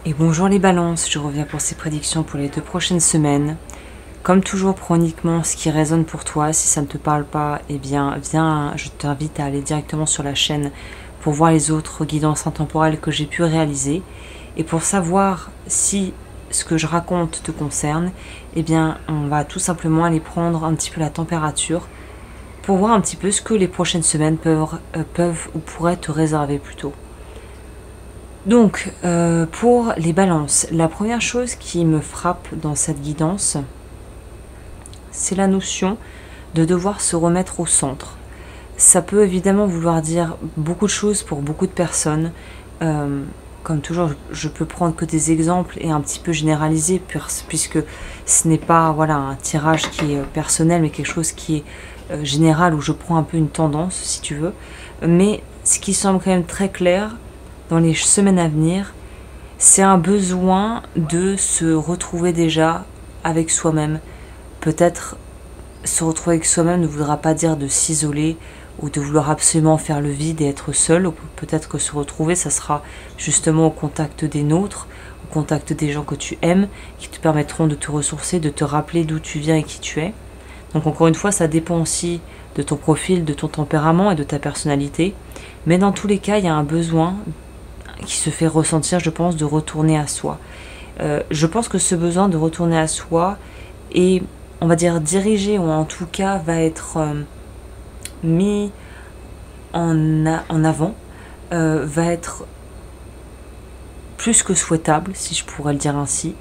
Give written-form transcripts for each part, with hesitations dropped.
Et bonjour les balances, je reviens pour ces prédictions pour les 2 prochaines semaines. Comme toujours, prends uniquement ce qui résonne pour toi. Si ça ne te parle pas, eh bien viens, je t'invite à aller directement sur la chaîne pour voir les autres guidances intemporelles que j'ai pu réaliser. Et pour savoir si ce que je raconte te concerne, eh bien on va tout simplement aller prendre un petit peu la température pour voir un petit peu ce que les prochaines semaines peuvent ou pourraient te réserver plutôt. Donc, pour les balances, la première chose qui me frappe dans cette guidance, c'est la notion de devoir se remettre au centre. Ça peut évidemment vouloir dire beaucoup de choses pour beaucoup de personnes. Comme toujours, je peux prendre que des exemples et un petit peu généraliser, puisque ce n'est pas un tirage qui est personnel, mais quelque chose qui est général, où je prends un peu une tendance, si tu veux. Mais ce qui semble quand même très clair, dans les semaines à venir, c'est un besoin de se retrouver déjà avec soi-même. Peut-être se retrouver avec soi-même ne voudra pas dire de s'isoler ou de vouloir absolument faire le vide et être seul. Ou peut-être que se retrouver, ça sera justement au contact des nôtres, au contact des gens que tu aimes, qui te permettront de te ressourcer, de te rappeler d'où tu viens et qui tu es. Donc encore une fois, ça dépend aussi de ton profil, de ton tempérament et de ta personnalité. Mais dans tous les cas, il y a un besoin qui se fait ressentir, je pense, de retourner à soi. Je pense que ce besoin de retourner à soi est, on va dire, dirigé, ou en tout cas va être mis en avant, va être plus que souhaitable, si je pourrais le dire ainsi,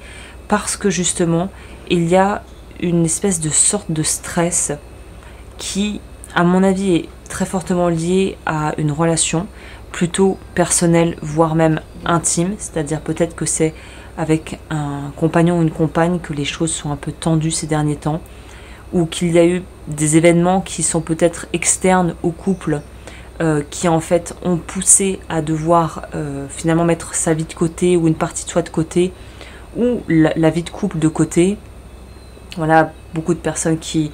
parce que justement, il y a une espèce de sorte de stress qui, à mon avis, est très fortement lié à une relation, plutôt personnel, voire même intime, c'est-à-dire peut-être que c'est avec un compagnon ou une compagne que les choses sont un peu tendues ces derniers temps, ou qu'il y a eu des événements qui sont peut-être externes au couple, qui en fait ont poussé à devoir finalement mettre sa vie de côté, ou une partie de soi de côté, ou la vie de couple de côté. Voilà, beaucoup de personnes qui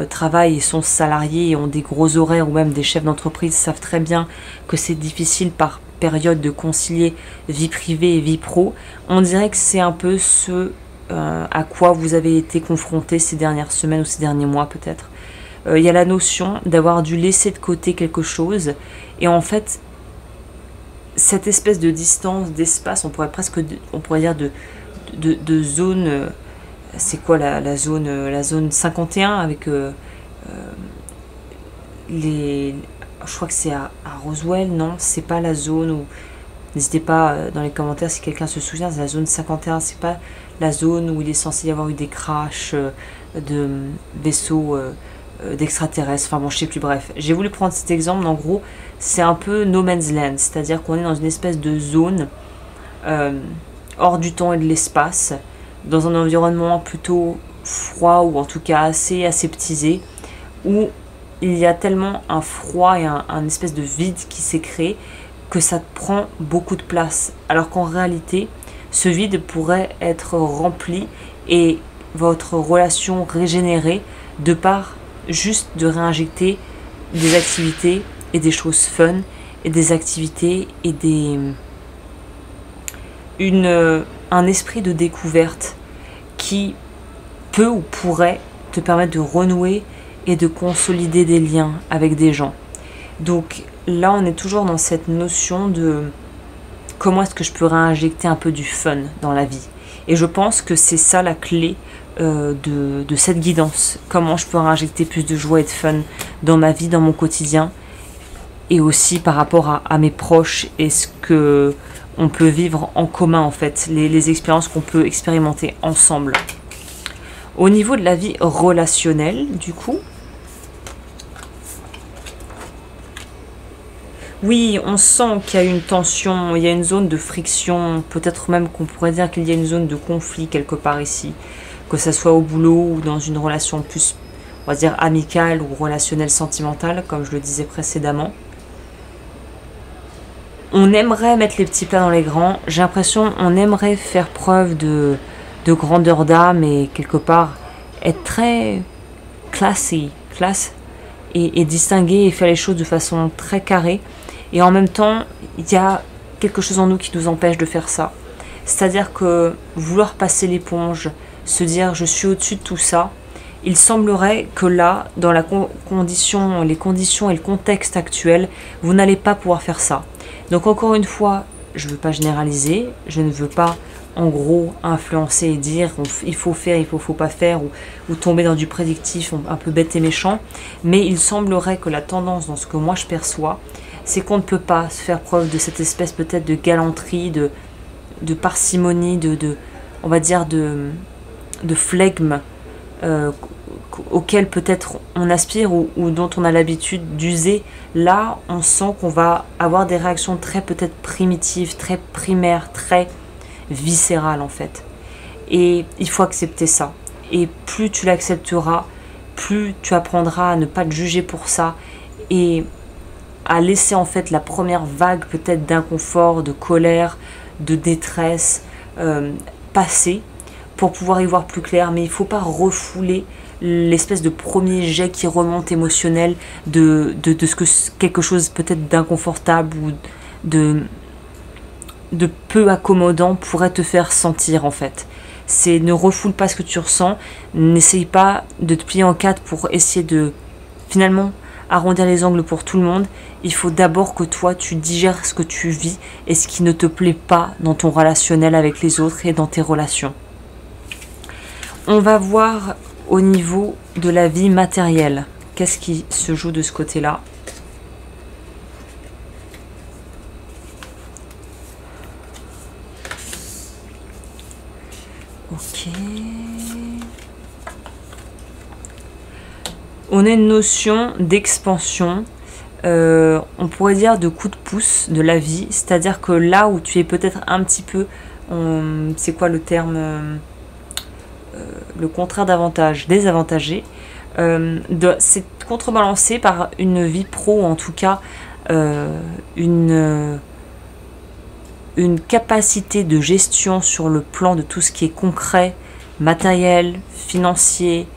travaillent et sont salariés et ont des gros horaires, ou même des chefs d'entreprise savent très bien que c'est difficile par période de concilier vie privée et vie pro. On dirait que c'est un peu ce à quoi vous avez été confrontés ces dernières semaines ou ces derniers mois peut-être. Il y a la notion d'avoir dû laisser de côté quelque chose, et en fait cette espèce de distance, d'espace, on pourrait dire de zone. C'est quoi la zone 51 avec les... Je crois que c'est à Roswell, non, c'est pas la zone où... N'hésitez pas dans les commentaires si quelqu'un se souvient, c'est la zone 51, c'est pas la zone où il est censé y avoir eu des crashs de vaisseaux d'extraterrestres, enfin bon, je sais plus, bref. J'ai voulu prendre cet exemple, en gros, c'est un peu no man's land, c'est-à-dire qu'on est dans une espèce de zone hors du temps et de l'espace, dans un environnement plutôt froid, ou en tout cas assez aseptisé, où il y a tellement un froid et un espèce de vide qui s'est créé que ça prend beaucoup de place. Alors qu'en réalité, ce vide pourrait être rempli et votre relation régénérée de par juste de réinjecter des activités et des choses fun, et des activités et un esprit de découverte qui peut ou pourrait te permettre de renouer et de consolider des liens avec des gens. Donc là, on est toujours dans cette notion de comment est-ce que je peux réinjecter un peu du fun dans la vie. Et je pense que c'est ça la clé de cette guidance. Comment je peux réinjecter plus de joie et de fun dans ma vie, dans mon quotidien, et aussi par rapport à mes proches, et ce que on peut vivre en commun, en fait, les expériences qu'on peut expérimenter ensemble. Au niveau de la vie relationnelle, du coup, oui, on sent qu'il y a une tension, il y a une zone de friction, peut-être même qu'on pourrait dire qu'il y a une zone de conflit quelque part ici, que ce soit au boulot ou dans une relation plus, on va dire, amicale ou relationnelle sentimentale, comme je le disais précédemment. On aimerait mettre les petits plats dans les grands. J'ai l'impression on aimerait faire preuve de grandeur d'âme et quelque part être très classe et distinguer et faire les choses de façon très carrée. Et en même temps, il y a quelque chose en nous qui nous empêche de faire ça. C'est-à-dire que vouloir passer l'éponge, se dire je suis au-dessus de tout ça, il semblerait que là, dans les conditions et le contexte actuel, vous n'allez pas pouvoir faire ça. Donc encore une fois, je ne veux pas généraliser, je ne veux pas en gros influencer et dire il faut faire, il faut pas faire, ou tomber dans du prédictif un peu bête et méchant, mais il semblerait que la tendance dans ce que moi je perçois, c'est qu'on ne peut pas se faire preuve de cette espèce peut-être de galanterie, de parcimonie, on va dire de flegme, auquel peut-être on aspire ou dont on a l'habitude d'user. Là, on sent qu'on va avoir des réactions très peut-être primitives, très primaires, très viscérales en fait. Et il faut accepter ça. Et plus tu l'accepteras, plus tu apprendras à ne pas te juger pour ça et à laisser en fait la première vague peut-être d'inconfort, de colère, de détresse passer pour pouvoir y voir plus clair. Mais il ne faut pas refouler l'espèce de premier jet qui remonte émotionnel de ce que quelque chose peut-être d'inconfortable ou de peu accommodant pourrait te faire sentir en fait. C'est ne refoule pas ce que tu ressens, n'essaye pas de te plier en quatre pour essayer de finalement arrondir les angles pour tout le monde. Il faut d'abord que toi tu digères ce que tu vis et ce qui ne te plaît pas dans ton relationnel avec les autres et dans tes relations. On va voir au niveau de la vie matérielle. Qu'est-ce qui se joue de ce côté-là? Ok. On a une notion d'expansion, on pourrait dire de coup de pouce de la vie, c'est-à-dire que là où tu es peut-être un petit peu, c'est quoi le terme, le contraire d'avantage, désavantagé, c'est contrebalancé par une vie pro, ou en tout cas une capacité de gestion sur le plan de tout ce qui est concret, matériel, financier,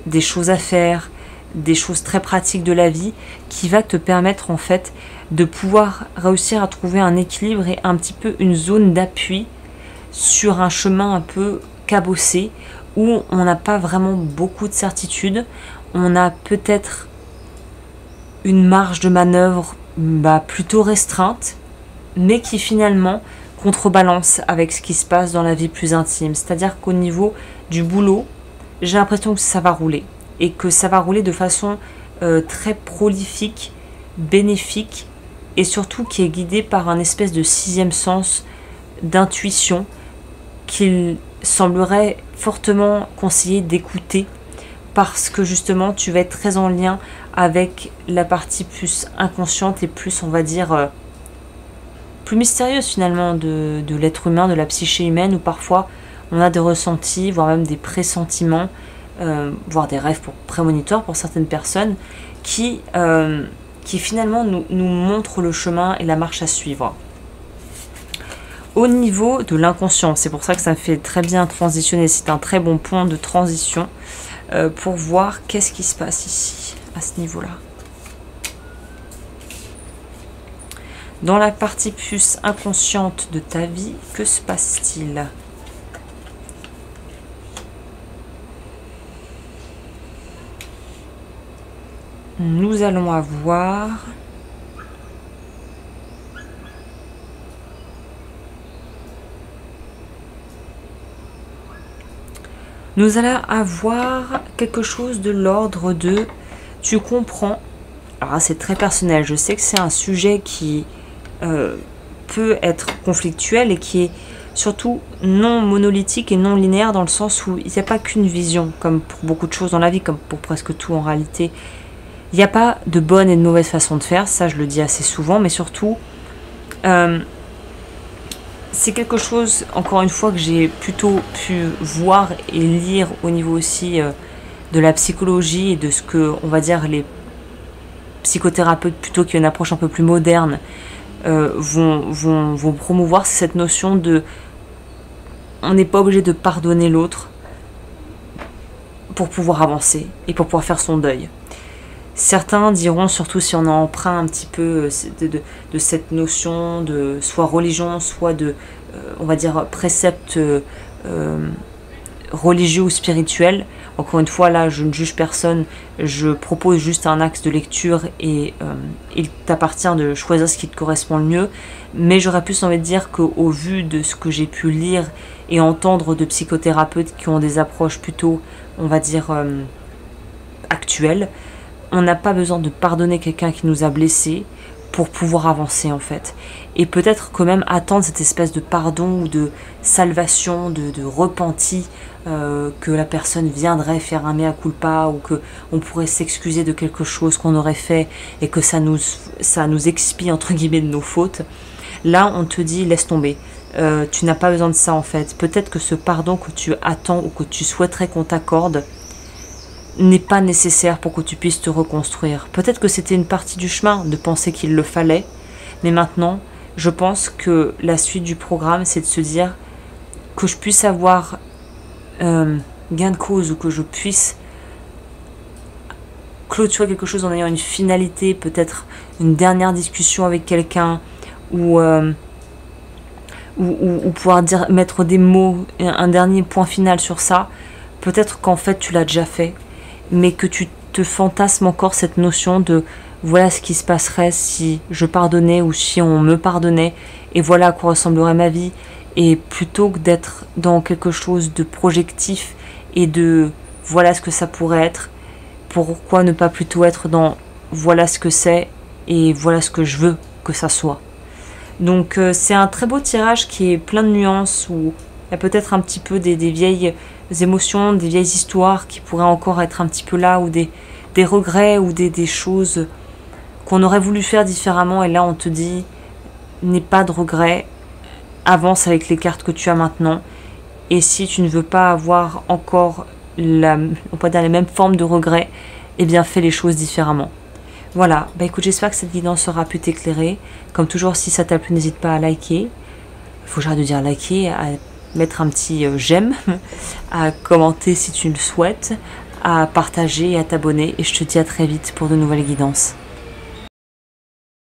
des choses à faire, des choses très pratiques de la vie, qui va te permettre en fait de pouvoir réussir à trouver un équilibre et un petit peu une zone d'appui sur un chemin un peu cabossé où on n'a pas vraiment beaucoup de certitude. On a peut-être une marge de manœuvre plutôt restreinte, mais qui finalement contrebalance avec ce qui se passe dans la vie plus intime. C'est-à-dire qu'au niveau du boulot, j'ai l'impression que ça va rouler. Et que ça va rouler de façon très prolifique, bénéfique, et surtout qui est guidé par un espèce de sixième sens d'intuition qu'il semblerait fortement conseillé d'écouter, parce que justement tu vas être très en lien avec la partie plus inconsciente et plus, on va dire, plus mystérieuse finalement de l'être humain, de la psyché humaine, où parfois on a des ressentis, voire même des pressentiments, voire des rêves prémonitoires pour certaines personnes, qui finalement nous montrent le chemin et la marche à suivre. Au niveau de l'inconscient, c'est pour ça que ça me fait très bien transitionner, c'est un très bon point de transition pour voir qu'est-ce qui se passe ici, à ce niveau-là. Dans la partie plus inconsciente de ta vie, que se passe-t-il ? Nous allons avoir quelque chose de l'ordre de tu comprends. Alors c'est très personnel, je sais que c'est un sujet qui peut être conflictuel et qui est surtout non monolithique et non linéaire, dans le sens où il n'y a pas qu'une vision, comme pour beaucoup de choses dans la vie, comme pour presque tout en réalité. Il n'y a pas de bonne et de mauvaise façon de faire, ça je le dis assez souvent, mais surtout, c'est quelque chose, encore une fois, que j'ai plutôt pu voir et lire au niveau aussi de la psychologie et de ce que, on va dire, les psychothérapeutes, plutôt qui ont une approche un peu plus moderne, vont promouvoir, cette notion de on n'est pas obligé de pardonner l'autre pour pouvoir avancer et pour pouvoir faire son deuil. Certains diront, surtout si on en emprunt un petit peu de cette notion de soit religion, soit de on va dire, préceptes religieux ou spirituels. Encore une fois, là, je ne juge personne, je propose juste un axe de lecture et il t'appartient de choisir ce qui te correspond le mieux. Mais j'aurais plus envie de dire qu'au vu de ce que j'ai pu lire et entendre de psychothérapeutes qui ont des approches plutôt, on va dire, actuelles, on n'a pas besoin de pardonner quelqu'un qui nous a blessés pour pouvoir avancer en fait. Et peut-être quand même attendre cette espèce de pardon ou de salvation, de repenti, que la personne viendrait faire un mea culpa ou que on pourrait s'excuser de quelque chose qu'on aurait fait et que ça nous expie entre guillemets de nos fautes. Là on te dit laisse tomber, tu n'as pas besoin de ça en fait. Peut-être que ce pardon que tu attends ou que tu souhaiterais qu'on t'accorde n'est pas nécessaire pour que tu puisses te reconstruire. Peut-être que c'était une partie du chemin de penser qu'il le fallait, mais maintenant, je pense que la suite du programme, c'est de se dire que je puisse avoir gain de cause ou que je puisse clôturer quelque chose en ayant une finalité, peut-être une dernière discussion avec quelqu'un ou pouvoir dire, mettre des mots, un dernier point final sur ça. Peut-être qu'en fait, tu l'as déjà fait, mais que tu te fantasmes encore cette notion de voilà ce qui se passerait si je pardonnais ou si on me pardonnait et voilà à quoi ressemblerait ma vie, et plutôt que d'être dans quelque chose de projectif et de voilà ce que ça pourrait être, pourquoi ne pas plutôt être dans voilà ce que c'est et voilà ce que je veux que ça soit. Donc c'est un très beau tirage qui est plein de nuances, où il y a peut-être un petit peu des vieilles émotions, des vieilles histoires qui pourraient encore être un petit peu là, ou des regrets ou des choses qu'on aurait voulu faire différemment, et là on te dit n'aie pas de regrets, avance avec les cartes que tu as maintenant, et si tu ne veux pas avoir encore on peut dire les mêmes formes de regrets, eh bien fais les choses différemment. Voilà, bah écoute, j'espère que cette guidance aura pu t'éclairer. Comme toujours, si ça t'a plu, n'hésite pas à liker. Il faut que j'arrête de dire liker, à mettre un petit j'aime, à commenter si tu le souhaites, à partager et à t'abonner. Et je te dis à très vite pour de nouvelles guidances.